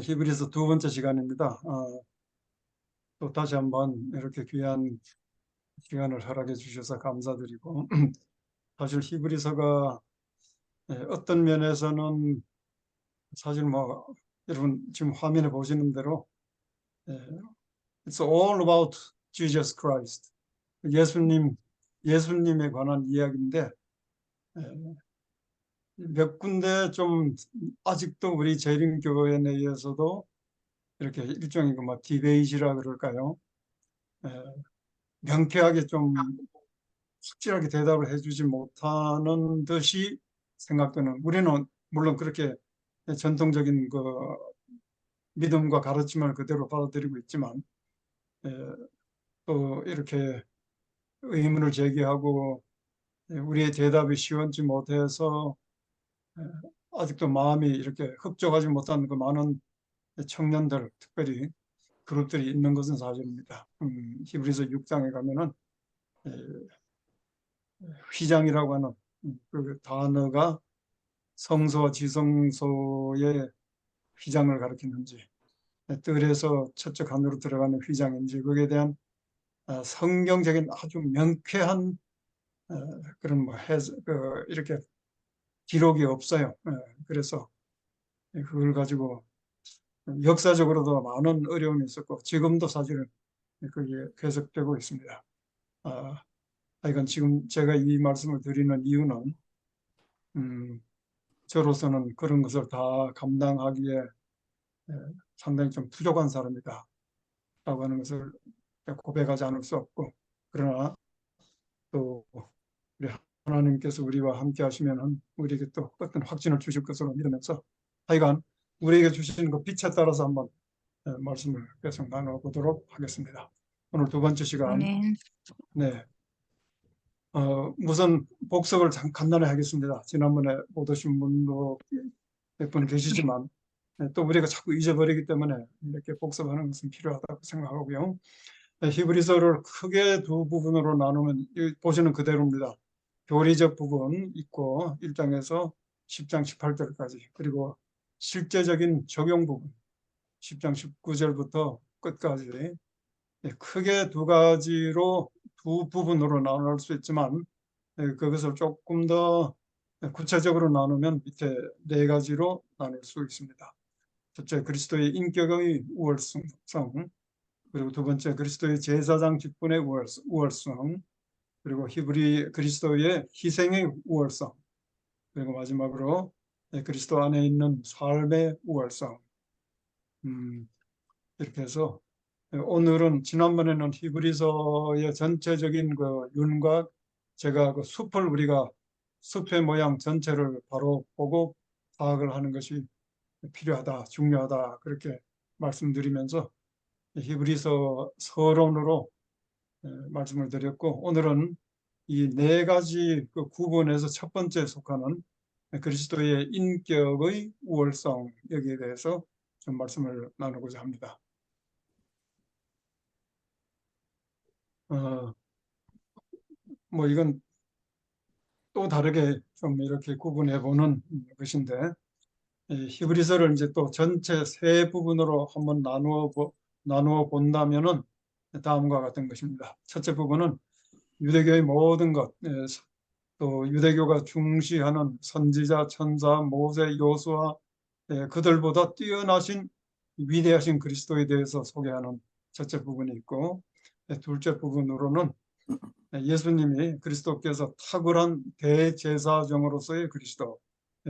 히브리서 두 번째 시간입니다. 또 다시 한번 이렇게 귀한 시간을 허락해 주셔서 감사드리고 사실 히브리서가 어떤 면에서는 사실 뭐 여러분 지금 화면에 보시는 대로 예, It's all about Jesus Christ. 예수님에 관한 이야기인데 몇 군데 좀 아직도 우리 재림교회 내에서도 이렇게 일종의 뭐 디베이트라 그럴까요? 예, 명쾌하게 좀 확실하게 대답을 해주지 못하는 듯이 생각되는, 우리는 물론 그렇게 전통적인 그 믿음과 가르침을 그대로 받아들이고 있지만 에, 또 이렇게 의문을 제기하고 우리의 대답이 시원치 못해서 에, 아직도 마음이 이렇게 흡족하지 못한 그 많은 청년들, 특별히 그룹들이 있는 것은 사실입니다. 히브리서 6장에 가면은 에, 휘장이라고 하는 그 단어가 성소와 지성소의 휘장을 가리키는지, 뜰에서 첫째 안으로 들어가는 휘장인지, 거기에 대한 성경적인 아주 명쾌한 그런 이렇게 기록이 없어요. 그래서 그걸 가지고 역사적으로도 많은 어려움이 있었고 지금도 사실은 그게 계속되고 있습니다. 하여간 지금 제가 이 말씀을 드리는 이유는 저로서는 그런 것을 다 감당하기에 상당히 좀 부족한 사람이다 라고 하는 것을 고백하지 않을 수 없고, 그러나 또 우리 하나님께서 우리와 함께 하시면 우리에게 또 어떤 확신을 주실 것으로 믿으면서 하여간 우리에게 주시는 그 빛에 따라서 한번 말씀을 계속 나눠보도록 하겠습니다. 오늘 두 번째 시간, 아멘. 네, 우선 복습을 간단히 하겠습니다. 지난번에 못 오신 분도 몇 분 계시지만 또 우리가 자꾸 잊어버리기 때문에 이렇게 복습하는 것은 필요하다고 생각하고요. 히브리서를 크게 두 부분으로 나누면 보시는 그대로입니다. 교리적 부분 있고 1장에서 10장 18절까지, 그리고 실제적인 적용 부분 10장 19절부터 끝까지, 크게 두 가지로 두 부분으로 나눌 수 있지만 그것을 조금 더 구체적으로 나누면 밑에 네 가지로 나눌 수 있습니다. 첫째, 그리스도의 인격의 우월성, 그리고 두 번째, 그리스도의 제사장 직분의 우월성, 그리고 히브리 그리스도의 희생의 우월성, 그리고 마지막으로 그리스도 안에 있는 삶의 우월성. 이렇게 해서 오늘은, 지난번에는 히브리서의 전체적인 그 윤곽, 제가 그 우리가 숲의 모양 전체를 바로 보고 파악을 하는 것이 필요하다, 중요하다, 그렇게 말씀드리면서 히브리서 서론으로 말씀을 드렸고, 오늘은 이 네 가지 그 구분에서 첫 번째 속하는 그리스도의 인격의 우월성, 여기에 대해서 좀 말씀을 나누고자 합니다. 어, 뭐 이건 또 다르게 좀 이렇게 구분해 보는 것인데, 이 히브리서를 이제 또 전체 세 부분으로 한번 나누어 본다면은 다음과 같은 것입니다. 첫째 부분은 유대교의 모든 것, 또 유대교가 중시하는 선지자, 천사, 모세, 요수아, 그들보다 뛰어나신 위대하신 그리스도에 대해서 소개하는 첫째 부분이 있고, 둘째 부분으로는 예수님이 그리스도께서 탁월한 대제사장으로서의 그리스도,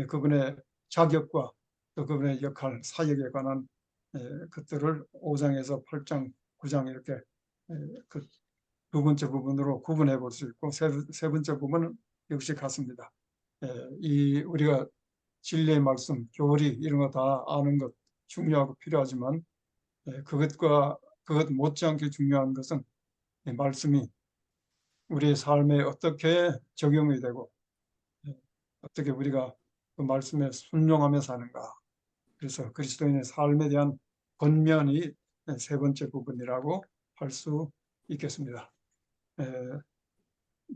그분의 자격과 또 그분의 역할, 사역에 관한 것들을 5장에서 8장, 9장 이렇게 그 두 번째 부분으로 구분해 볼 수 있고, 세 번째 부분은 역시 같습니다. 이 우리가 진리의 말씀, 교리 이런 거 다 아는 것 중요하고 필요하지만 그것 못지않게 중요한 것은 말씀이 우리의 삶에 어떻게 적용이 되고 어떻게 우리가 그 말씀에 순종하며 사는가. 그래서 그리스도인의 삶에 대한 권면이 세 번째 부분이라고 할 수 있겠습니다.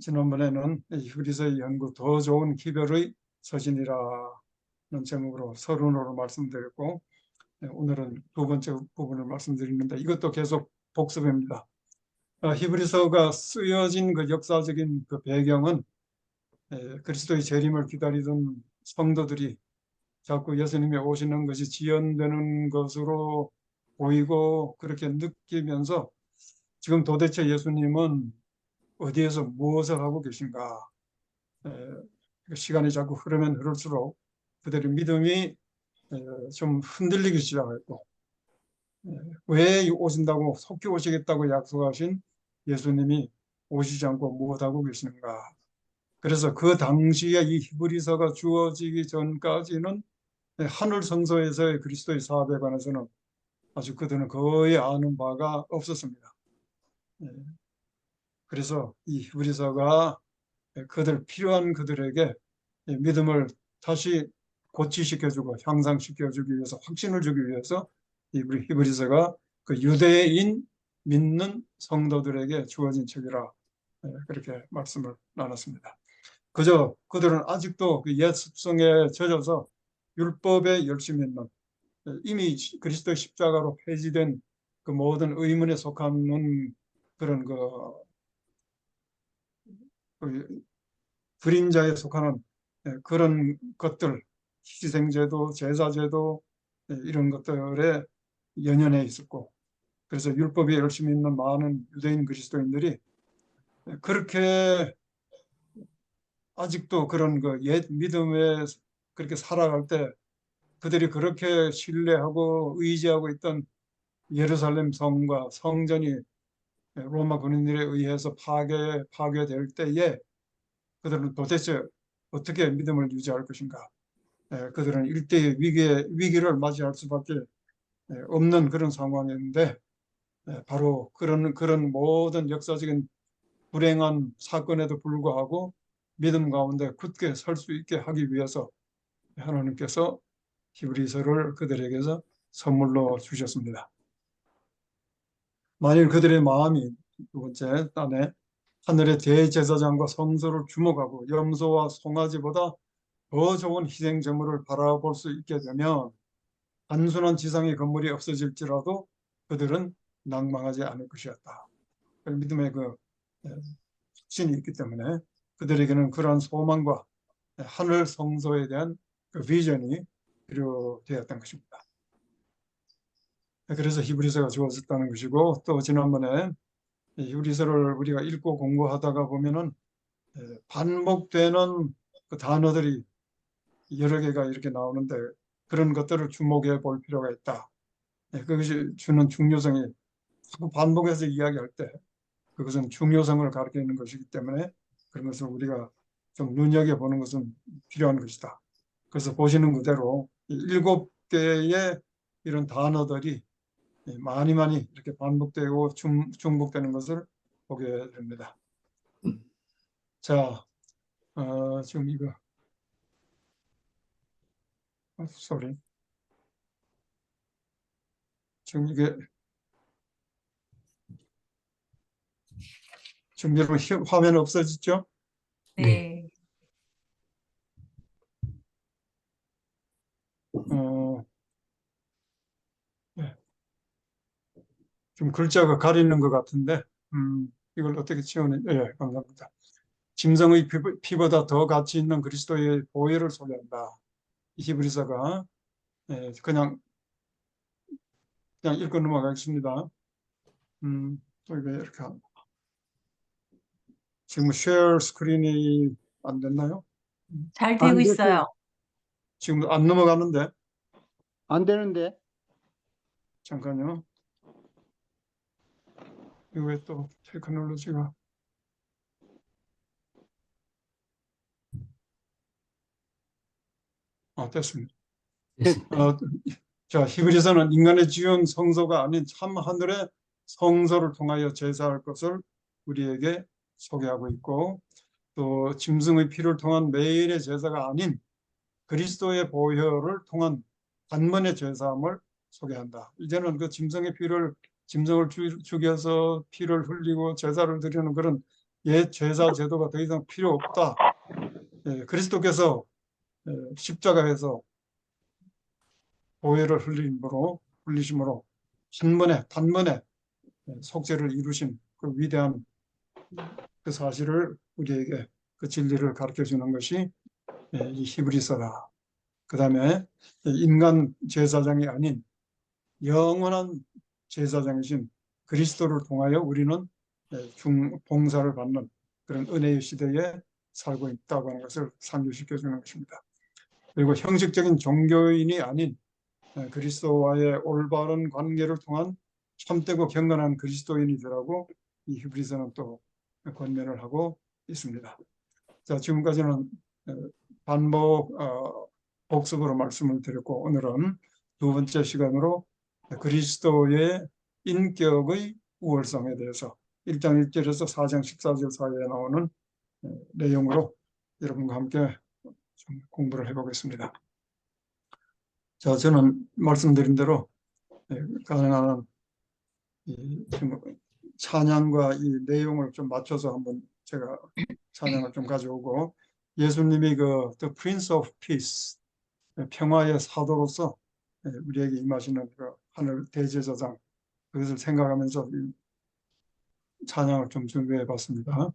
지난번에는 히브리서의 연구 더 좋은 기별의 서신이라는 제목으로 서론으로 말씀드렸고, 오늘은 두 번째 부분을 말씀드리는데 이것도 계속 복습입니다. 히브리서가 쓰여진 그 역사적인 그 배경은 그리스도의 재림을 기다리던 성도들이 자꾸 예수님이 오시는 것이 지연되는 것으로 보이고 그렇게 느끼면서 지금 도대체 예수님은 어디에서 무엇을 하고 계신가? 시간이 자꾸 흐르면 흐를수록 그들의 믿음이 좀 흔들리기 시작했고 왜 오신다고 속히 오시겠다고 약속하신 예수님이 오시지 않고 무엇하고 계시는가? 그래서 그 당시에 이 히브리서가 주어지기 전까지는 하늘 성소에서의 그리스도의 사업에 관해서는 아주 그들은 거의 아는 바가 없었습니다. 그래서 이 히브리서가 그들 필요한 그들에게 믿음을 다시 고치시켜주고 향상시켜주기 위해서 확신을 주기 위해서 이 히브리서가 그 유대인 믿는 성도들에게 주어진 책이라 그렇게 말씀을 나눴습니다. 그저 그들은 아직도 그 옛 습성에 젖어서 율법에 열심히 있는 이미 그리스도의 십자가로 폐지된 그 모든 의문에 속하는 그런 그 그림자에 속하는 그런 것들, 희생제도, 제사제도 이런 것들에 연연해 있었고 그래서 율법에 열심히 있는 많은 유대인 그리스도인들이 그렇게 아직도 그런 그 옛 믿음에 그렇게 살아갈 때 그들이 그렇게 신뢰하고 의지하고 있던 예루살렘 성과 성전이 로마 군인들에 의해서 파괴될 때에 그들은 도대체 어떻게 믿음을 유지할 것인가? 그들은 일대의 위기를 맞이할 수밖에 없는 그런 상황인데 바로 그런 모든 역사적인 불행한 사건에도 불구하고 믿음 가운데 굳게 설 수 있게 하기 위해서 하나님께서 히브리서를 그들에게서 선물로 주셨습니다. 만일 그들의 마음이 두 번째 단에 하늘의 대제사장과 성소를 주목하고 염소와 송아지보다 더 좋은 희생 제물을 바라볼 수 있게 되면 단순한 지상의 건물이 없어질지라도 그들은 낭망하지 않을 것이었다. 믿음의 그 확신이 있기 때문에 그들에게는 그러한 소망과 하늘 성소에 대한 그 비전이 필요되었던 것입니다. 그래서 히브리서가 주어졌다는 것이고 또 지난번에 히브리서를 우리가 읽고 공부하다가 보면은 반복되는 그 단어들이 여러 개가 이렇게 나오는데 그런 것들을 주목해 볼 필요가 있다. 그것이 주는 중요성이 자꾸 반복해서 이야기할 때 그것은 중요성을 가리키는 것이기 때문에 그런 것을 우리가 좀 눈여겨보는 것은 필요한 것이다. 그래서 보시는 그대로 7개의 이런 단어들이 많이 이렇게 반복되고 중복되는 것을 보게 됩니다. 자, 지금 이거 sorry. 지금 이게 지금 여러분 화면 없어졌죠? 네. 네. 좀 글자가 가리는 것 같은데 이걸 어떻게 치우는? 예, 감사합니다. 짐승의 피보다 더 가치 있는 그리스도의 보혈을 소개한다. 이 히브리서가 그냥 읽고 넘어가겠습니다. 또 이게 이렇게 지금 쉐어 스크린이 안 됐나요? 잘 안 되고 됐어요. 있어요. 지금 안 넘어가는데 안 되는데. 잠깐요. 이거 왜 또 테크놀로지가 됐습니다. 자, 히브리서는 인간의 지은 성소가 아닌 참 하늘의 성소를 통하여 제사할 것을 우리에게 소개하고 있고 또 짐승의 피를 통한 매일의 제사가 아닌 그리스도의 보혈을 통한 단번의 제사함을 소개한다. 이제는 그 짐승을 죽여서 피를 흘리고 제사를 드리는 그런 옛 제사 제도가 더 이상 필요 없다. 그리스도께서 십자가에서 보혈을 흘리심으로 단번에 속죄를 이루신 그 위대한 그 사실을 우리에게 그 진리를 가르쳐 주는 것이 이 히브리서다. 그 다음에 인간 제사장이 아닌 영원한 제사장이신 그리스도를 통하여 우리는 봉사를 받는 그런 은혜의 시대에 살고 있다고 하는 것을 상기시켜 주는 것입니다. 그리고 형식적인 종교인이 아닌 그리스도와의 올바른 관계를 통한 참되고 경건한 그리스도인이 되라고 이 히브리서는 또 권면을 하고 있습니다. 자, 지금까지는 반복 복습으로 말씀을 드렸고, 오늘은 두 번째 시간으로 그리스도의 인격의 우월성에 대해서 1장 1절에서 4장 14절 사이에 나오는 내용으로 여러분과 함께 좀 공부를 해보겠습니다. 자, 저는 말씀드린 대로 가능한 한 지금 찬양과 이 내용을 좀 맞춰서 한번 제가 찬양을 좀 가져오고, 예수님이 그 The Prince of Peace, 평화의 사도로서 우리에게 임하시는 그 하늘 대제사장, 그것을 생각하면서 이 찬양을 좀 준비해 봤습니다.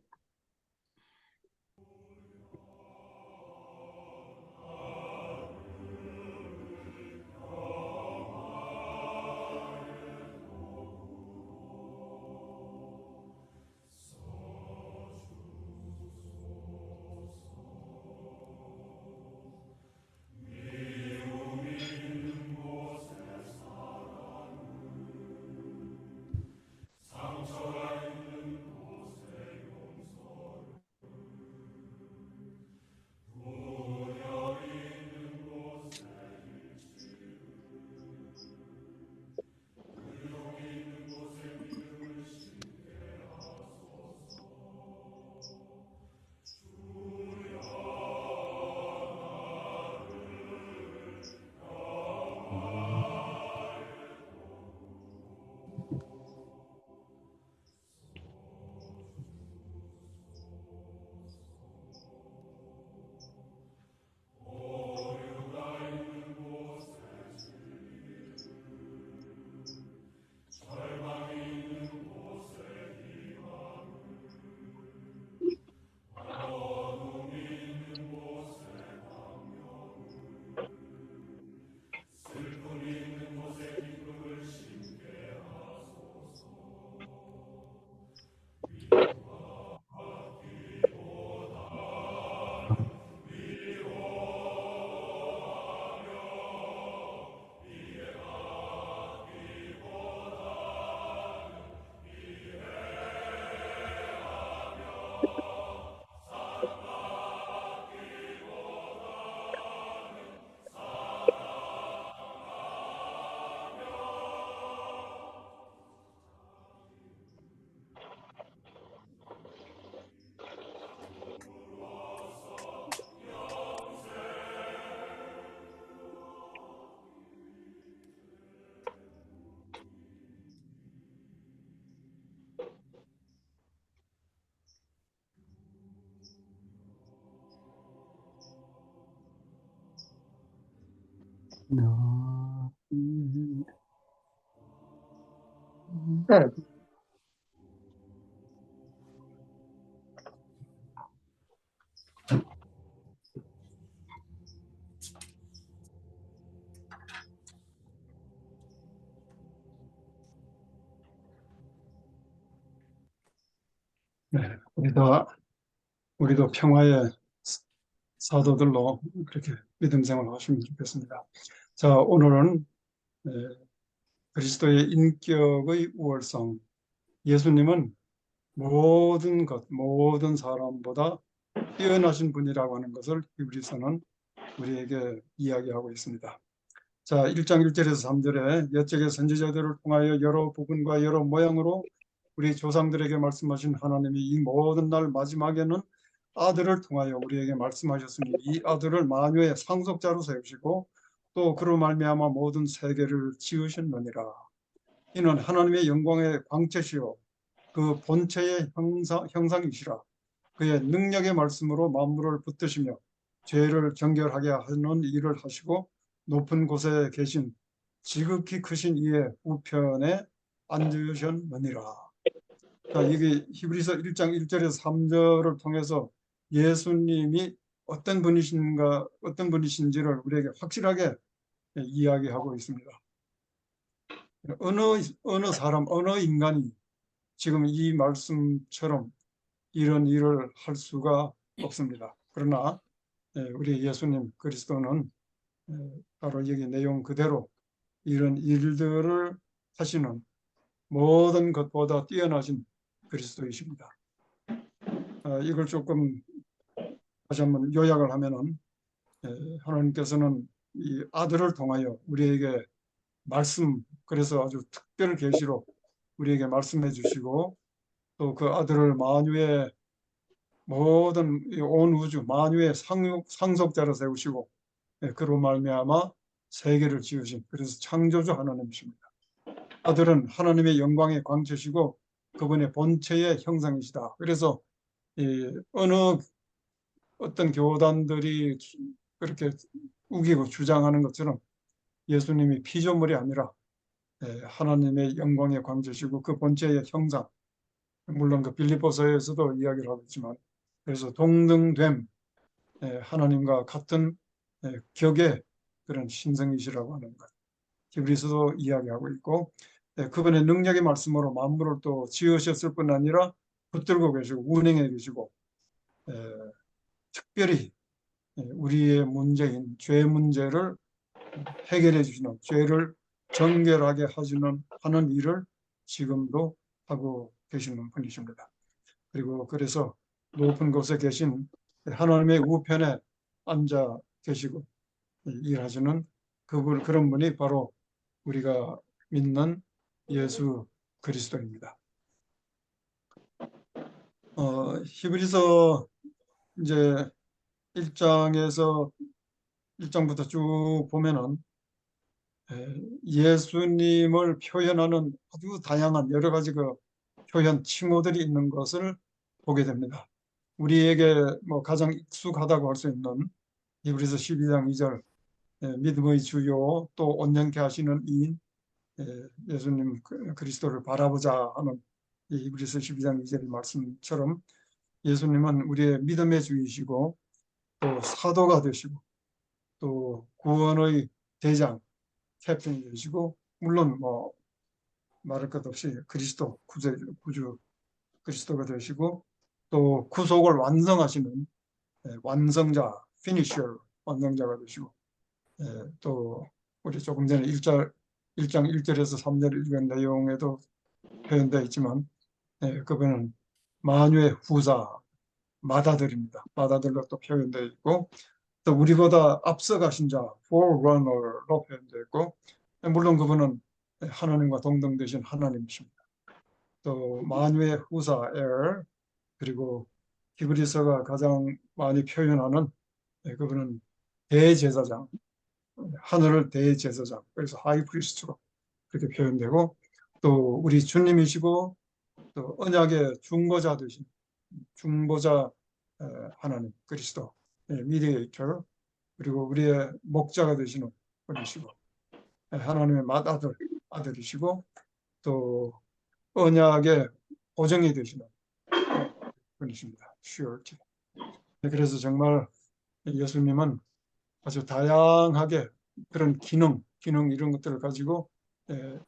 네, 우리도 평화의 사도들로 그렇게 믿음 생활을 하시면 좋겠습니다. 자, 오늘은 그리스도의 인격의 우월성, 예수님은 모든 사람보다 뛰어나신 분이라고 하는 것을 히브리서는 우리에게 이야기하고 있습니다. 자, 1장 1절에서 3절에 옛적의 선지자들을 통하여 여러 부분과 여러 모양으로 우리 조상들에게 말씀하신 하나님이 이 모든 날 마지막에는 아들을 통하여 우리에게 말씀하셨으니 이 아들을 만유의 상속자로 세우시고 또 그로 말미암아 모든 세계를 지으셨느니라. 이는 하나님의 영광의 광채시요 그 본체의 형상이시라. 그의 능력의 말씀으로 만물을 붙드시며 죄를 정결하게 하는 일을 하시고 높은 곳에 계신 지극히 크신 이의 우편에 앉으셨느니라. 자, 이게 히브리서 1장 1절에서 3절을 통해서 예수님이 어떤 분이신가, 어떤 분이신지를 우리에게 확실하게 이야기하고 있습니다. 어느 사람, 어느 인간이 지금 이 말씀처럼 이런 일을 할 수가 없습니다. 그러나 우리 예수님 그리스도는 바로 여기 내용 그대로 이런 일들을 하시는 모든 것보다 뛰어나신 그리스도이십니다. 이걸 조금 다시 한번 요약을 하면은 하나님께서는 이 아들을 통하여 우리에게 말씀, 그래서 아주 특별 계시로 우리에게 말씀해 주시고 또 그 아들을 만유의 모든 온 우주 만유의 상속자로 세우시고 그로 말미암아 세계를 지으신 그래서 창조주 하나님이십니다. 아들은 하나님의 영광의 광채시고 그분의 본체의 형상이시다. 그래서 어느 어떤 교단들이 그렇게 우기고 주장하는 것처럼 예수님이 피조물이 아니라 하나님의 영광의 광채시고 그 본체의 형상, 물론 그 빌립보서에서도 이야기를 하고 있지만 그래서 동등됨, 하나님과 같은 격의 그런 신성이시라고 하는 것. 히브리서도 이야기하고 있고 그분의 능력의 말씀으로 만물을 또 지으셨을 뿐 아니라 붙들고 계시고 운행해 계시고 특별히 우리의 문제인 죄 문제를 해결해 주시는 죄를 정결하게 하는 일을 지금도 하고 계시는 분이십니다. 그리고 그래서 높은 곳에 계신 하나님의 우편에 앉아 계시고 일하시는 그런 분이 바로 우리가 믿는 예수 그리스도입니다. 히브리서 이제 1장부터 쭉 보면은 예수님을 표현하는 아주 다양한 여러 가지 그 표현 칭호들이 있는 것을 보게 됩니다. 우리에게 뭐 가장 익숙하다고 할 수 있는 히브리서 12장 2절 믿음의 주요 또 온전케 하시는 이인 예수님 그리스도를 바라보자 하는 이 히브리서 12장 2절 말씀처럼 예수님은 우리의 믿음의 주이시고 또 사도가 되시고 또 구원의 대장 캡틴이 되시고 물론 뭐 말할 것 없이 그리스도 구주 그리스도가 되시고 또 구속을 완성하시는 완성자 피니셔 완성자가 되시고 또 우리 조금 전에 1장 1절에서 3절 읽은 내용에도 표현되어 있지만 그분은 만유의 후사 마다들입니다. 마다들로 또 표현되어 있고 또 우리보다 앞서가신 자 forerunner로 표현되어 있고 물론 그분은 하나님과 동등되신 하나님이십니다. 또 만유의 후사 heir 그리고 히브리서가 가장 많이 표현하는 그분은 대제사장 하늘을 대제사장 그래서 하이프리스트로 그렇게 표현되고 또 우리 주님이시고 또 언약의 중보자 되신 중보자 하나님 그리스도 미디에이터 그리고 우리의 목자가 되시는 분이시고 하나님의 아들이시고 또 언약의 보증이 되시는 분이십니다. surety. 그래서 정말 예수님은 아주 다양하게 그런 기능 이런 것들을 가지고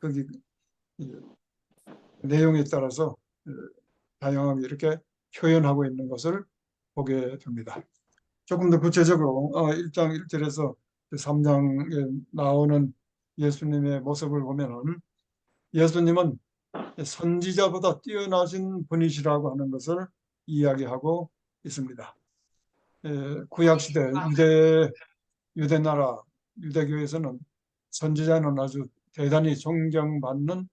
거기 내용에 따라서 다양하게 이렇게 표현하고 있는 것을 보게 됩니다. 조금 더 구체적으로 1장 1절에서 3장에 나오는 예수님의 모습을 보면은 예수님은 선지자보다 뛰어나신 분이시라고 하는 것을 이야기하고 있습니다. 구약시대 유대 나라 유대교에서는 선지자는 아주 대단히 존경받는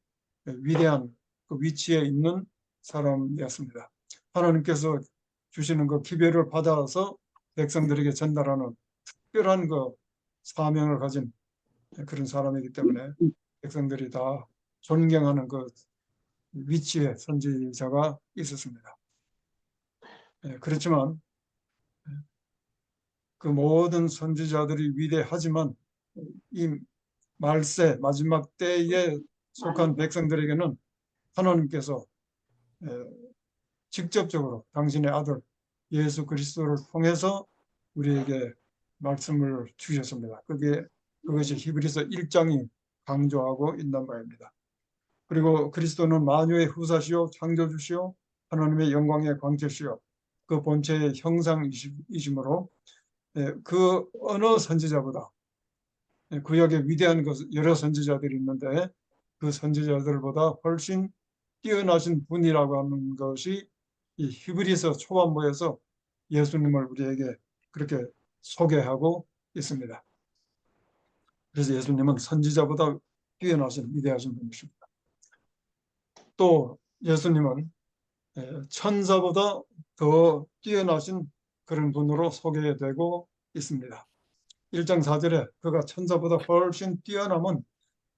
위대한 그 위치에 있는 사람이었습니다. 하나님께서 주시는 그 기별을 받아서 백성들에게 전달하는 특별한 그 사명을 가진 그런 사람이기 때문에 백성들이 다 존경하는 그 위치에 선지자가 있었습니다. 그렇지만 그 모든 선지자들이 위대하지만 이 말세 마지막 때에 속한 백성들에게는 하나님께서 에, 직접적으로 당신의 아들 예수 그리스도를 통해서 우리에게 말씀을 주셨습니다. 그것이 히브리서 1장이 강조하고 있는 바입니다. 그리고 그리스도는 만유의 후사시요 창조주시요 하나님의 영광의 광채시요 그 본체의 형상이시므로 그 어느 선지자보다 구약에 위대한 여러 선지자들이 있는데 그 선지자들보다 훨씬 뛰어나신 분이라고 하는 것이 이 히브리서 초반부에서 예수님을 우리에게 그렇게 소개하고 있습니다. 그래서 예수님은 선지자보다 뛰어나신 위대하신 분이십니다. 또 예수님은 천사보다 더 뛰어나신 그런 분으로 소개되고 있습니다. 1장 4절에 그가 천사보다 훨씬 뛰어남은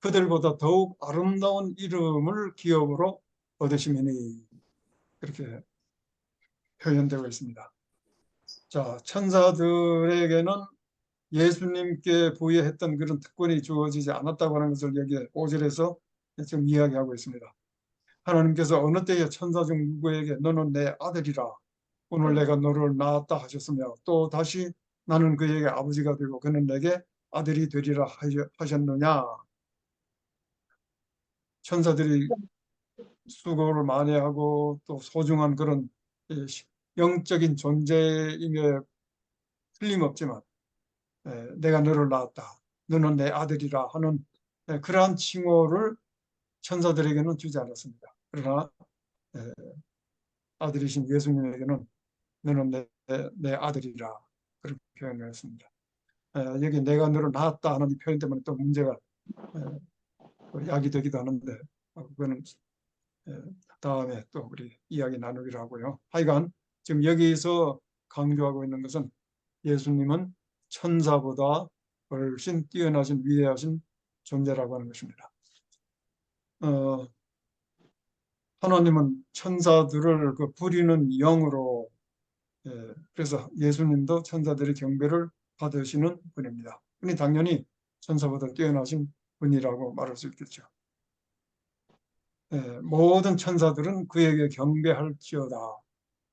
그들보다 더욱 아름다운 이름을 기업으로 얻으시미니 그렇게 표현되고 있습니다. 자, 천사들에게는 예수님께 부여했던 그런 특권이 주어지지 않았다고 하는 것을 여기 5절에서 지금 이야기하고 있습니다. 하나님께서 어느 때에 천사 중 누구에게 너는 내 아들이라 오늘 내가 너를 낳았다 하셨으며 또 다시 나는 그에게 아버지가 되고 그는 내게 아들이 되리라 하셨느냐. 천사들이 수고를 많이 하고 또 소중한 그런 영적인 존재임에 틀림없지만 내가 너를 낳았다. 너는 내 아들이라 하는 그러한 칭호를 천사들에게는 주지 않았습니다. 그러나 아들이신 예수님에게는 너는 내 아들이라 그렇게 표현을 했습니다. 여기 내가 너를 낳았다 하는 이 표현 때문에 또 문제가 야기되기도 하는데 그거는 다음에 또 우리 이야기 나누기로 하고요. 하여간 지금 여기서 강조하고 있는 것은 예수님은 천사보다 훨씬 뛰어나신 위대하신 존재라고 하는 것입니다. 하나님은 천사들을 부리는 영으로 그래서 예수님도 천사들의 경배를 받으시는 분입니다. 그니 당연히 천사보다 뛰어나신 분이라고 말할 수 있겠죠. 모든 천사들은 그에게 경배할지어다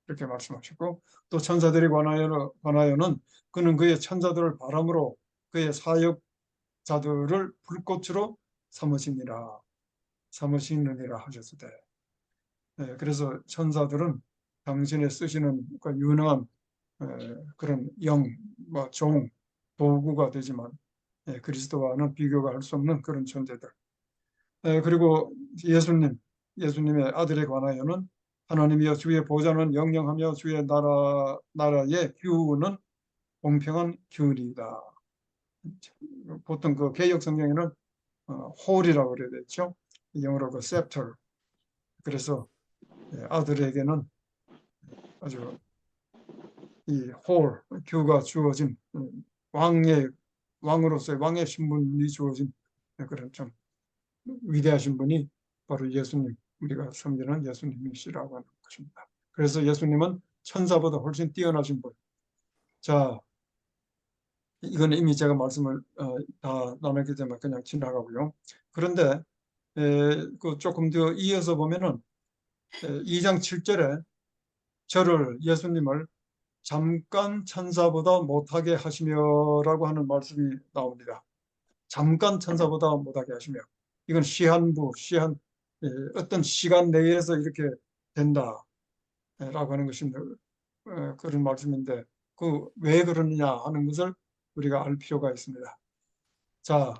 이렇게 말씀하셨고 또 천사들에 관하여는 그는 그의 천사들을 바람으로 그의 사역자들을 불꽃으로 삼으시느니라 하셨을 때 그래서 천사들은 당신의 쓰시는 유능한 그런 종, 도구가 되지만 그리스도와는 비교가 할 수 없는 그런 존재들. 그리고 예수님의 아들에 관하여는 하나님이여 주의 보좌는 영영하며 주의 나라의 규는 공평한 규리이다. 보통 그 개역 성경에는 홀이라고 그래야 되죠. 영어로 그 scepter. 그래서 아들에게는 아주 이 규가 주어진 왕으로서의 왕의 신분이 주어진 그런 좀 위대하신 분이 바로 예수님, 우리가 섬기는 예수님이시라고 하는 것입니다. 그래서 예수님은 천사보다 훨씬 뛰어나신 분. 자, 이건 이미 제가 말씀을 다 나눴기 때문에 그냥 지나가고요. 그런데 그 조금 더 이어서 보면은 2장 7절에 예수님을 잠깐 천사보다 못하게 하시며라고 하는 말씀이 나옵니다. 잠깐 천사보다 못하게 하시며 이건 어떤 시간 내에서 이렇게 된다라고 하는 것입니다. 그런 말씀인데 왜 그러느냐 하는 것을 우리가 알 필요가 있습니다. 자,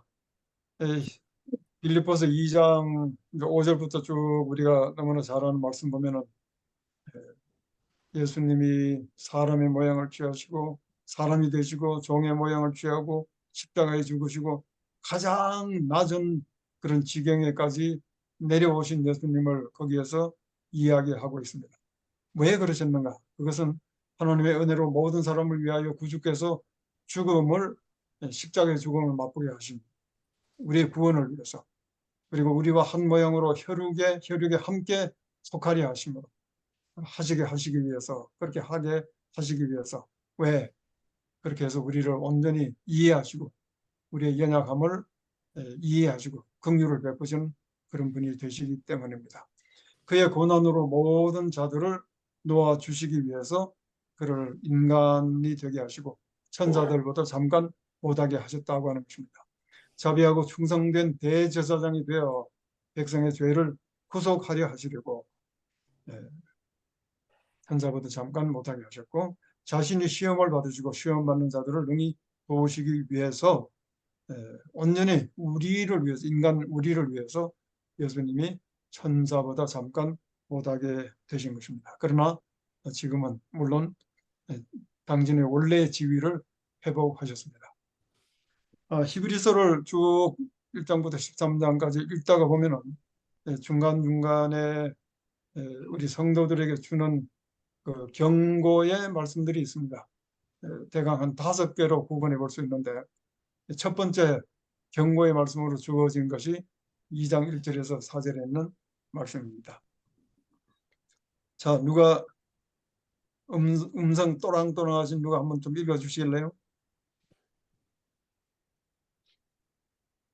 빌립보서 2장 5절부터 쭉 우리가 너무나 잘 아는 말씀 보면은 예수님이 사람의 모양을 취하시고 사람이 되시고 종의 모양을 취하고 십자가에 죽으시고 가장 낮은 그런 지경에까지 내려오신 예수님을 거기에서 이야기하고 있습니다. 왜 그러셨는가? 그것은 하나님의 은혜로 모든 사람을 위하여 구주께서 십자가의 죽음을 맛보게 하신 우리의 구원을 위해서 그리고 우리와 한 모양으로 혈육에 함께 속하려 하심으로 하시기 위해서 그렇게 하게 하시기 위해서 왜 그렇게 해서 우리를 온전히 이해하시고 우리의 연약함을 이해하시고 긍휼을 베푸시는 그런 분이 되시기 때문입니다. 그의 고난으로 모든 자들을 놓아주시기 위해서 그를 인간이 되게 하시고 천사들보다 잠깐 못하게 하셨다고 하는 것입니다. 자비하고 충성된 대제사장이 되어 백성의 죄를 구속하려 하시려고 천사보다 잠깐 못하게 하셨고, 자신이 시험을 받으시고 시험 받는 자들을 능히 도우시기 위해서 온전히 우리를 위해서, 인간 우리를 위해서 예수님이 천사보다 잠깐 못하게 되신 것입니다. 그러나 지금은 물론 당신의 원래의 지위를 회복하셨습니다. 히브리서를 쭉 1장부터 13장까지 읽다가 보면은 중간중간에 우리 성도들에게 주는 그 경고의 말씀들이 있습니다. 대강 한 5개로 구분해 볼 수 있는데, 첫 번째 경고의 말씀으로 주어진 것이 2장 1절에서 4절에 있는 말씀입니다. 자, 누가 음성 또랑또랑하신 누가 한번 좀 읽어 주실래요?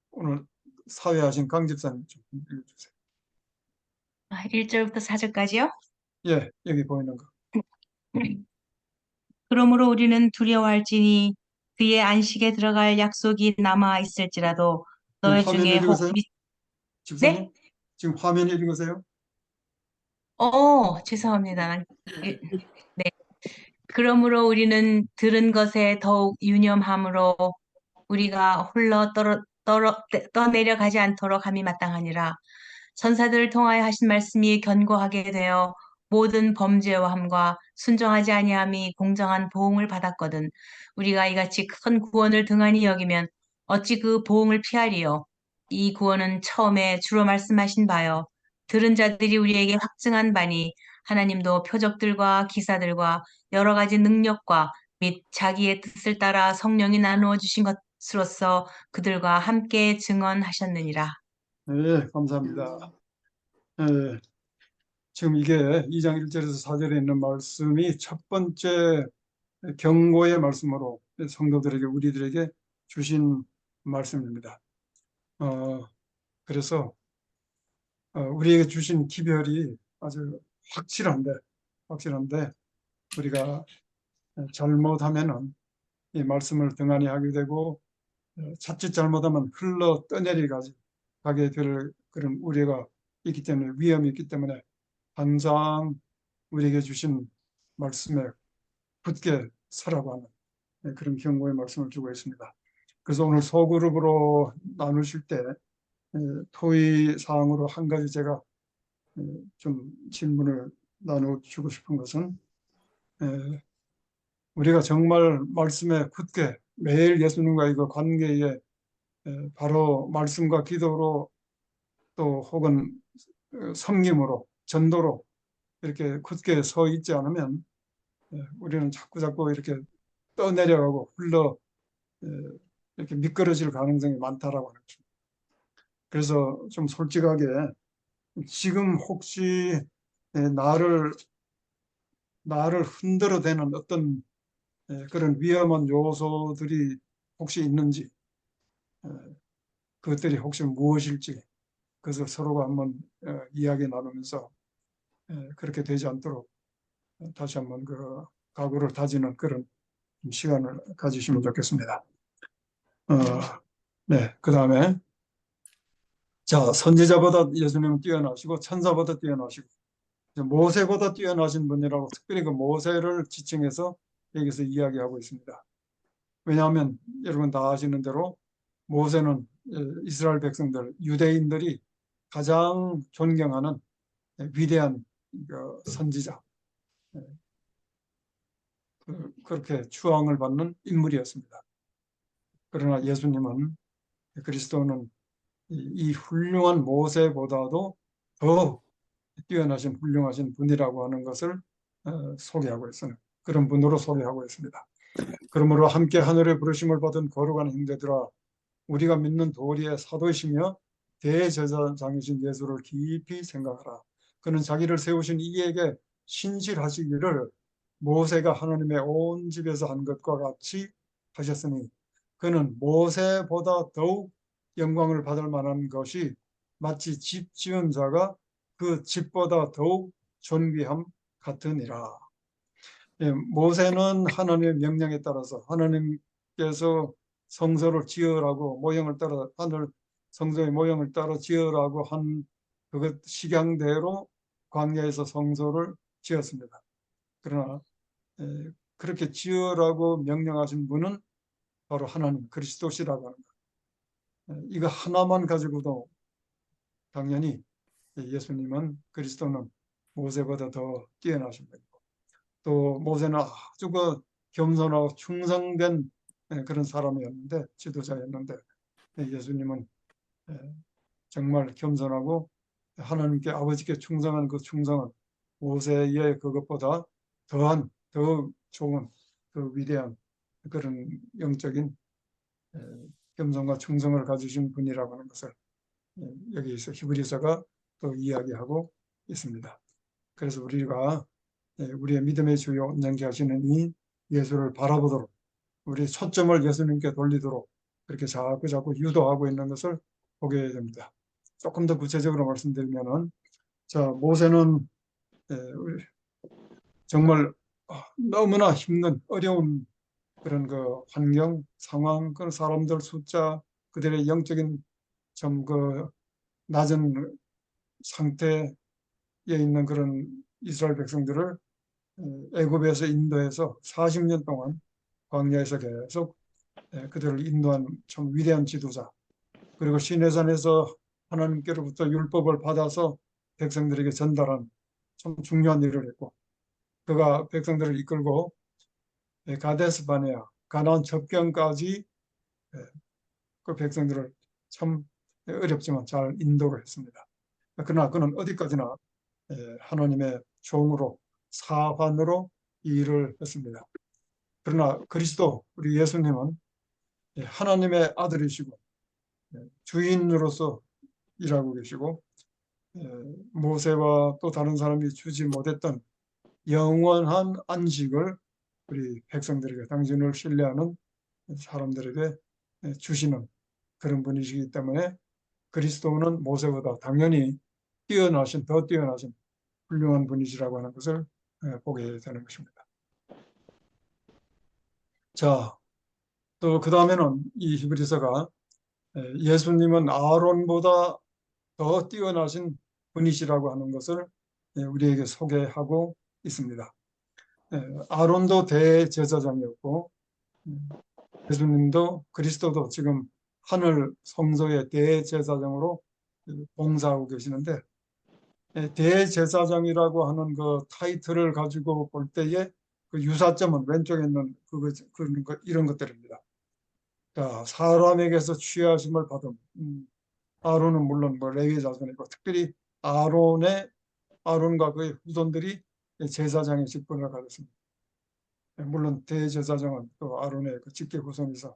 오늘 사회하신 강 집사님 좀 읽어주세요. 1절부터 4절까지요? 예, 여기 보이는 거. 그러므로 우리는 두려워할지니 그의 안식에 들어갈 약속이 남아 있을지라도 너희 화면 중에 혹 읽으세요? 네? 집사님? 지금 화면 읽으세요? 죄송합니다. 네. 그러므로 우리는 들은 것에 더욱 유념함으로 우리가 홀로 떠내려가지 않도록 함이 마땅하니라. 천사들을 통하여 하신 말씀이 견고하게 되어 모든 범죄와 함과 순종하지 아니함이 공정한 보응을 받았거든. 우리가 이같이 큰 구원을 등한히 여기면 어찌 그 보응을 피하리요. 이 구원은 처음에 주로 말씀하신 바요. 들은 자들이 우리에게 확증한 바니 하나님도 표적들과 기사들과 여러 가지 능력과 및 자기의 뜻을 따라 성령이 나누어 주신 것으로서 그들과 함께 증언하셨느니라. 네, 감사합니다. 지금 이게 2장 1절에서 4절에 있는 말씀이 첫 번째 경고의 말씀으로 성도들에게, 우리들에게 주신 말씀입니다. 그래서 우리에게 주신 기별이 아주 확실한데 우리가 잘못하면은 이 말씀을 등한히 하게 되고 자칫 잘못하면 흘러 가게 될 그런 우려가 있기 때문에, 위험이 있기 때문에 항상 우리에게 주신 말씀에 굳게 서라고 하는 그런 경고의 말씀을 주고 있습니다. 그래서 오늘 소그룹으로 나누실 때 토의 사항으로 한 가지 제가 좀 질문을 나눠주고 싶은 것은, 우리가 정말 말씀에 굳게 매일 예수님과의 그 관계에 바로 말씀과 기도로 또 혹은 섬김으로, 전도로 이렇게 굳게 서 있지 않으면 우리는 자꾸 이렇게 떠내려가고 이렇게 미끄러질 가능성이 많다라고 하는 거죠. 그래서 좀 솔직하게 지금 혹시 나를 흔들어대는 어떤 그런 위험한 요소들이 혹시 있는지, 그것들이 혹시 무엇일지, 그것을 서로가 한번 이야기 나누면서 그렇게 되지 않도록 다시 한번 그 각오를 다지는 그런 시간을 가지시면 좋겠습니다. 네, 그 다음에 자, 선지자보다 예수님은 뛰어나시고 천사보다 뛰어나시고 모세보다 뛰어나신 분이라고 특별히 그 모세를 지칭해서 여기서 이야기하고 있습니다. 왜냐하면 여러분 다 아시는 대로 모세는 이스라엘 백성들, 유대인들이 가장 존경하는 위대한 선지자, 그렇게 추앙을 받는 인물이었습니다. 그러나 예수님은, 그리스도는 이 훌륭한 모세보다도 더 뛰어나신 훌륭하신 분이라고 하는 것을 소개하고 있어요. 그런 분으로 소개하고 있습니다. 그러므로 함께 하늘의 부르심을 받은 거룩한 형제들아, 우리가 믿는 도리의 사도이시며 대제사장이신 예수를 깊이 생각하라. 그는 자기를 세우신 이에게 신실하시기를 모세가 하나님의 온 집에서 한 것과 같이 하셨으니 그는 모세보다 더욱 영광을 받을 만한 것이 마치 집 지은 자가 그 집보다 더욱 존귀함 같으니라. 예, 모세는 하나님의 명령에 따라서 하나님께서 성소를 지으라고 모형을 따라 하늘 성소의 모형을 따라 지으라고 한 그것 식양대로 광야에서 성소를 지었습니다. 그러나 그렇게 지으라고 명령하신 분은 바로 하나님 그리스도시라고 하는 것. 이거 하나만 가지고도 당연히 예수님은 그리스도는 모세보다 더 뛰어나신 분이고 또 모세는 아주 그 겸손하고 충성된 그런 사람이었는데 지도자였는데 예수님은 정말 겸손하고 하나님께 아버지께 충성한 그 충성은 모세의 그것보다 더한 더 좋은 그 위대한 그런 영적인 겸손과 충성을 가지신 분이라고 하는 것을 여기서 히브리서가 또 이야기하고 있습니다. 그래서 우리가 우리의 믿음의 주요 온전케 하시는 이 예수를 바라보도록 우리 초점을 예수님께 돌리도록 그렇게 자꾸 유도하고 있는 것을 보게 됩니다. 조금 더 구체적으로 말씀드리면은 자 모세는 정말 너무나 힘든 어려운 그런 그 환경 상황 그런 사람들 숫자 그들의 영적인 좀 그 낮은 상태에 있는 그런 이스라엘 백성들을 애굽에서 인도해서 40년 동안 광야에서 계속 그들을 인도한 참 위대한 지도자 그리고 시내산에서 하나님께로부터 율법을 받아서 백성들에게 전달한 참 중요한 일을 했고 그가 백성들을 이끌고 가데스 바네아 가나안 접경까지 그 백성들을 참 어렵지만 잘 인도를 했습니다. 그러나 그는 어디까지나 하나님의 종으로 사환으로 이 일을 했습니다. 그러나 그리스도 우리 예수님은 하나님의 아들이시고 주인으로서 일하고 계시고 모세와 또 다른 사람이 주지 못했던 영원한 안식을 우리 백성들에게 당신을 신뢰하는 사람들에게 주시는 그런 분이시기 때문에 그리스도는 모세보다 당연히 더 뛰어나신 훌륭한 분이시라고 하는 것을 보게 되는 것입니다. 자, 또 그 다음에는 이 히브리서가 예수님은 아론보다 더 뛰어나신 분이시라고 하는 것을 우리에게 소개하고 있습니다. 아론도 대제사장이었고 예수님도 그리스도도 지금 하늘 성소의 대제사장으로 봉사하고 계시는데 대제사장이라고 하는 그 타이틀을 가지고 볼 때에 그 유사점은 왼쪽에 있는 이런 것들입니다. 자, 사람에게서 취하심을 받은 아론은 물론 뭐 레위 자손이고 특별히 아론과 그의 후손들이 제사장의 직분을 가졌습니다. 물론 대제사장은 또 아론의 그 직계 후손에서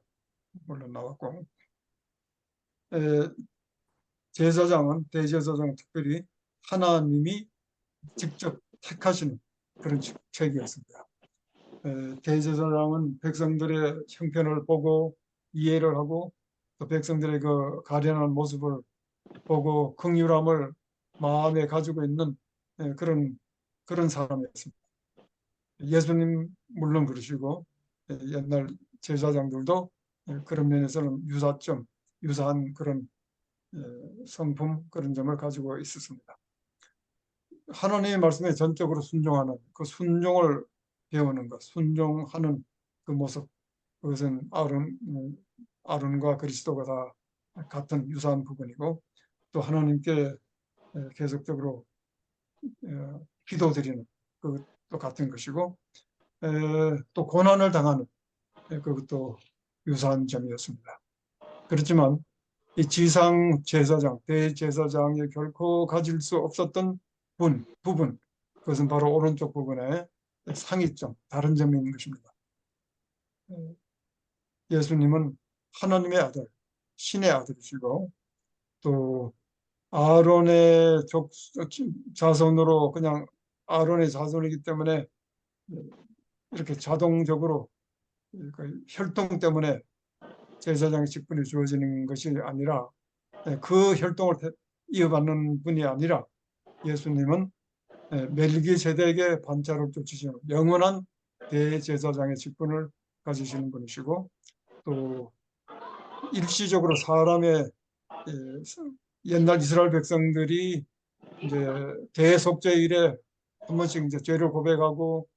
물론 나왔고 대제사장은 특별히 하나님이 직접 택하시는 그런 직책이었습니다. 대제사장은 백성들의 형편을 보고 이해를 하고 또 백성들의 그 가련한 모습을 보고 긍휼함을 마음에 가지고 있는 그런 사람이었습니다. 예수님 물론 그러시고 옛날 제사장들도 그런 면에서는 유사한 그런 성품 그런 점을 가지고 있었습니다. 하나님의 말씀에 전적으로 순종하는 그 순종을 배우는 것, 순종하는 그 모습 그것은 아론과 그리스도가 다 같은 유사한 부분이고 또 하나님께 계속적으로 기도드리는 그것도 같은 것이고 또 고난을 당하는 그것도 유사한 점이었습니다. 그렇지만 이 지상 제사장, 대제사장이 결코 가질 수 없었던 부분, 그것은 바로 오른쪽 부분에 상이점, 다른 점이 있는 것입니다. 예수님은 하나님의 아들, 신의 아들이시고 또 아론의 자손으로 그냥 아론의 자손이기 때문에 이렇게 자동적으로 혈통 때문에 제사장의 직분이 주어지는 것이 아니라 그 혈통을 이어받는 분이 아니라 예수님은 멜기세덱의 반차를 쫓으시는 영원한 대제사장의 직분을 가지시는 분이시고 또 일시적으로 사람의 옛날 이스라엘 백성들이 이제 대속죄일에 한 번씩 이제 죄를 고백하고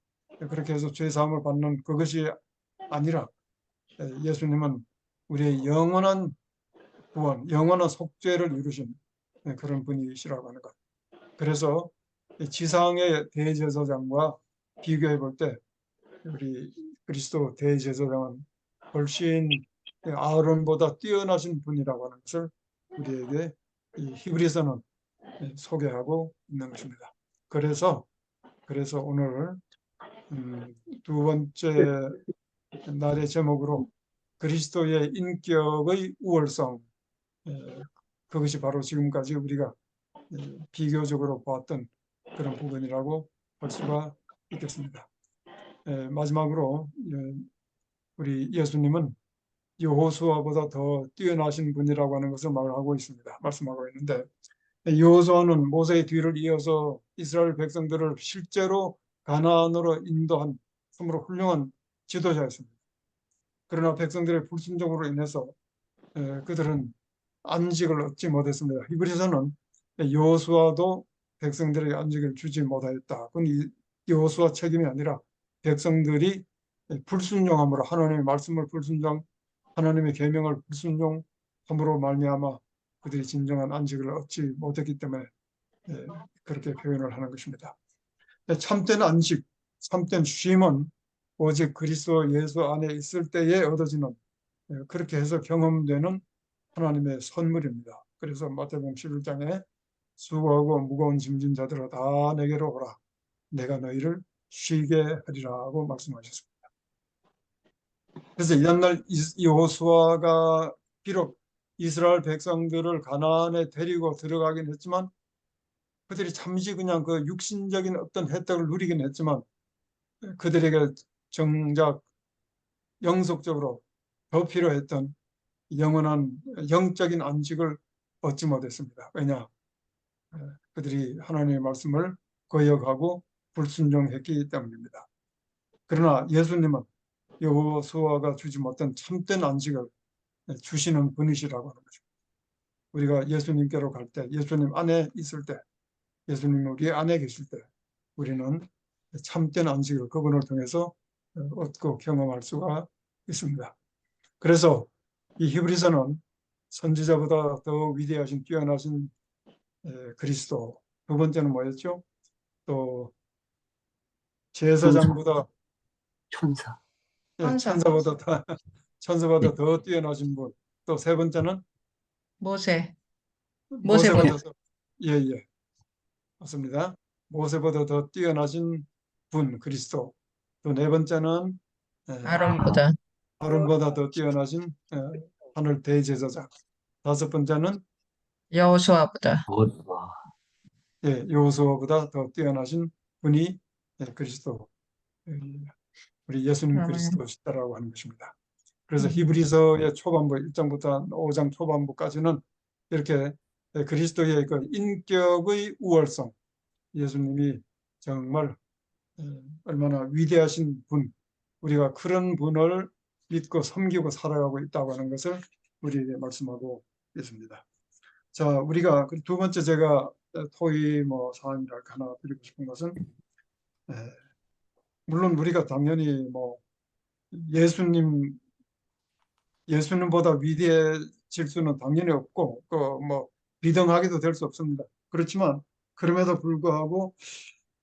그렇게 해서 죄 사함을 받는 그것이 아니라 예수님은 우리의 영원한 구원, 영원한 속죄를 이루신 그런 분이시라고 하는 것. 그래서 지상의 대제사장과 비교해 볼 때 우리 그리스도 대제사장은 훨씬 아론보다 뛰어나신 분이라고 하는 것을 우리에게 이 히브리서는 소개하고 있는 것입니다. 그래서 오늘 두 번째 날의 제목으로 그리스도의 인격의 우월성, 그것이 바로 지금까지 우리가 비교적으로 보았던 그런 부분이라고 볼 수가 있겠습니다. 마지막으로 우리 예수님은 여호수아보다 더 뛰어나신 분이라고 하는 것을 말하고 있습니다. 말씀하고 있는데 여호수아는 모세의 뒤를 이어서 이스라엘 백성들을 실제로 가나안으로 인도한 참으로 훌륭한 지도자였습니다. 그러나 백성들의 불순종으로 인해서 그들은 안식을 얻지 못했습니다. 히브리서는 여호수아도 백성들에게 안식을 주지 못하였다. 그건 여호수아 책임이 아니라 백성들이 불순종함으로 하나님의 말씀을 불순종, 하나님의 계명을 불순종함으로 말미암아 그들이 진정한 안식을 얻지 못했기 때문에 그렇게 표현을 하는 것입니다. 참된 안식, 참된 쉼은 오직 그리스도 예수 안에 있을 때에 얻어지는 그렇게 해서 경험되는 하나님의 선물입니다. 그래서 마태복음 11장에 수고하고 무거운 짐진 자들아 다 내게로 오라. 내가 너희를 쉬게 하리라고 말씀하셨습니다. 그래서 이날 여호수아가 비록 이스라엘 백성들을 가나안에 데리고 들어가긴 했지만 그들이 잠시 그냥 그 육신적인 어떤 혜택을 누리긴 했지만 그들에게 정작 영속적으로 더 필요했던 영원한 영적인 안식을 얻지 못했습니다. 왜냐? 그들이 하나님의 말씀을 거역하고 불순종했기 때문입니다. 그러나 예수님은 여호수아가 주지 못한 참된 안식을 주시는 분이시라고 하는 거죠. 우리가 예수님께로 갈 때, 예수님 안에 있을 때, 예수님 우리 안에 계실 때 우리는 참된 안식을 그분을 통해서 얻고 경험할 수가 있습니다. 그래서 이 히브리서는 선지자보다 더 위대하신 뛰어나신 그리스도, 두 번째는 뭐였죠? 또 제사장보다 천사. 천사. 천사보다 더 뛰어나신 분, 또 세 번째는 모세. 모세보다 더, 예, 맞습니다. 모세보다 더 뛰어나신 분 그리스도, 또 네 번째는 아론보다. 아론보다 더 뛰어나신 하늘 대제사장, 다섯 번째는 여호수아보다. 여호수아보다 더 뛰어나신 분이 그리스도, 우리 예수님 그리스도시다라고 하는 것입니다. 그래서 히브리서의 초반부 1장부터 5장 초반부까지는 이렇게 그리스도의 그 인격의 우월성, 예수님이 정말 얼마나 위대하신 분, 우리가 그런 분을 믿고 섬기고 살아가고 있다고 하는 것을 우리에게 말씀하고 있습니다. 자, 우리가 두 번째 제가 토의 사항이랄까 하나 드리고 싶은 것은 물론 우리가 당연히 예수님보다 위대해질 수는 당연히 없고 비등하게도 될 수 없습니다. 그렇지만 그럼에도 불구하고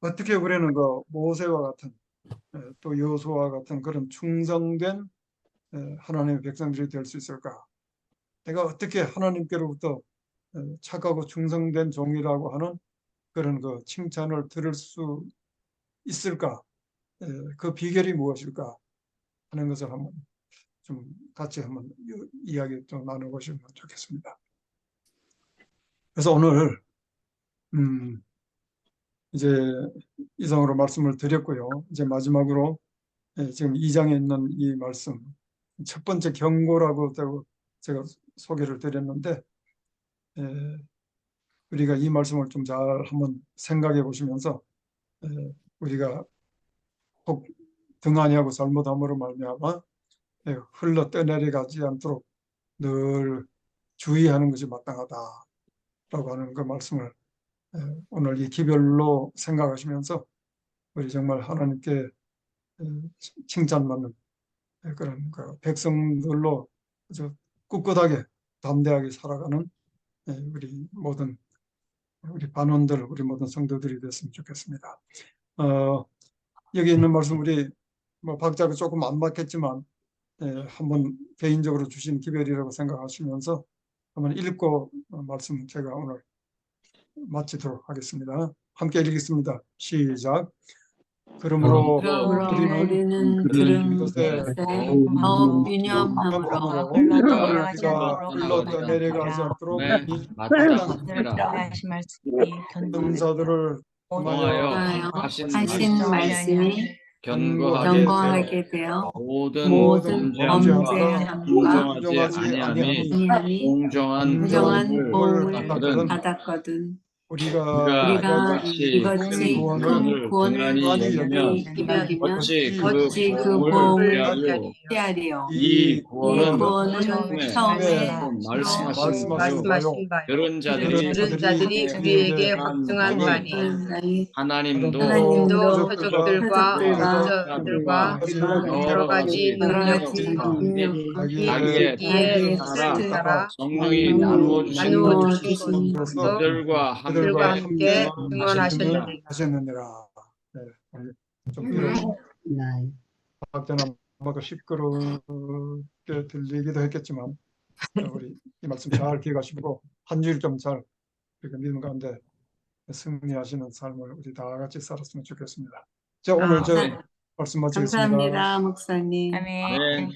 어떻게 우리는 그 모세와 같은 또 여호수아와 같은 그런 충성된 하나님의 백성들이 될 수 있을까? 내가 어떻게 하나님께로부터 착하고 충성된 종이라고 하는 그런 그 칭찬을 들을 수 있을까? 그 비결이 무엇일까 하는 것을 한번 좀 같이 한번 이야기 좀 나눠보시면 좋겠습니다. 그래서 오늘 이제 이상으로 말씀을 드렸고요. 이제 마지막으로 지금 2장에 있는 이 말씀, 첫 번째 경고라고 제가 소개를 드렸는데, 우리가 이 말씀을 좀 잘 한번 생각해 보시면서 우리가 혹 등한히하고 잘못함으로 말미암아 흘러 떠내려가지 않도록 늘 주의하는 것이 마땅하다라고 하는 그 말씀을 오늘 이 기별로 생각하시면서 우리 정말 하나님께 칭찬받는 그런 그 백성들로 아주 꿋꿋하게 담대하게 살아가는 우리 반원들, 우리 모든 성도들이 됐으면 좋겠습니다. 여기 있는 말씀 우리 뭐 박자가 조금 안 맞겠지만 한번 개인적으로 주신 기별이라고 생각하시면서 한번 읽고 말씀 제가 오늘 마치도록 하겠습니다. 함께 읽겠습니다. 시작. 그러므로 우리는 들은 것에 것에 더욱 유념함으로 흘러 떠내려가지 않도록 마땅하니라. 하신 말씀이 전사들을 통하여 하신 하신 말씀이 견고하게 되어 모든 모든 범죄함과 범죄함과 인정하지 아니하니 아니하니 공정한 공정한 도움을 도움을 받았거든. 우리가 우리가 이것이 구원을 큰 구원을 많이 여기면 어찌 어찌 그 보험을 보험을 피하리요. 이 구원은 구원은 처음에 말씀하신 바요. 그런 자들이 자들이 우리에게 확증한 바니 하나님도 하나님도 표적들과 표적들과 기적들과 여러 가지 능력이 자기의 뜻을 따라 성령이 나누어 나누어 주신 주신 것으로 그들과 그들과 함께 함께 증언하시느니라. 하셨느니라. 좀 비록 박자는 아마도 시끄럽게 들리기도 했겠지만 우리 이 말씀 잘 기억하시고 한 주일 좀 잘 믿음 가운데 승리하시는 삶을 우리 다 같이 살았으면 좋겠습니다. 자, 오늘 저 말씀 마치겠습니다. 감사합니다, 목사님. 아멘. 네. 감사합니다.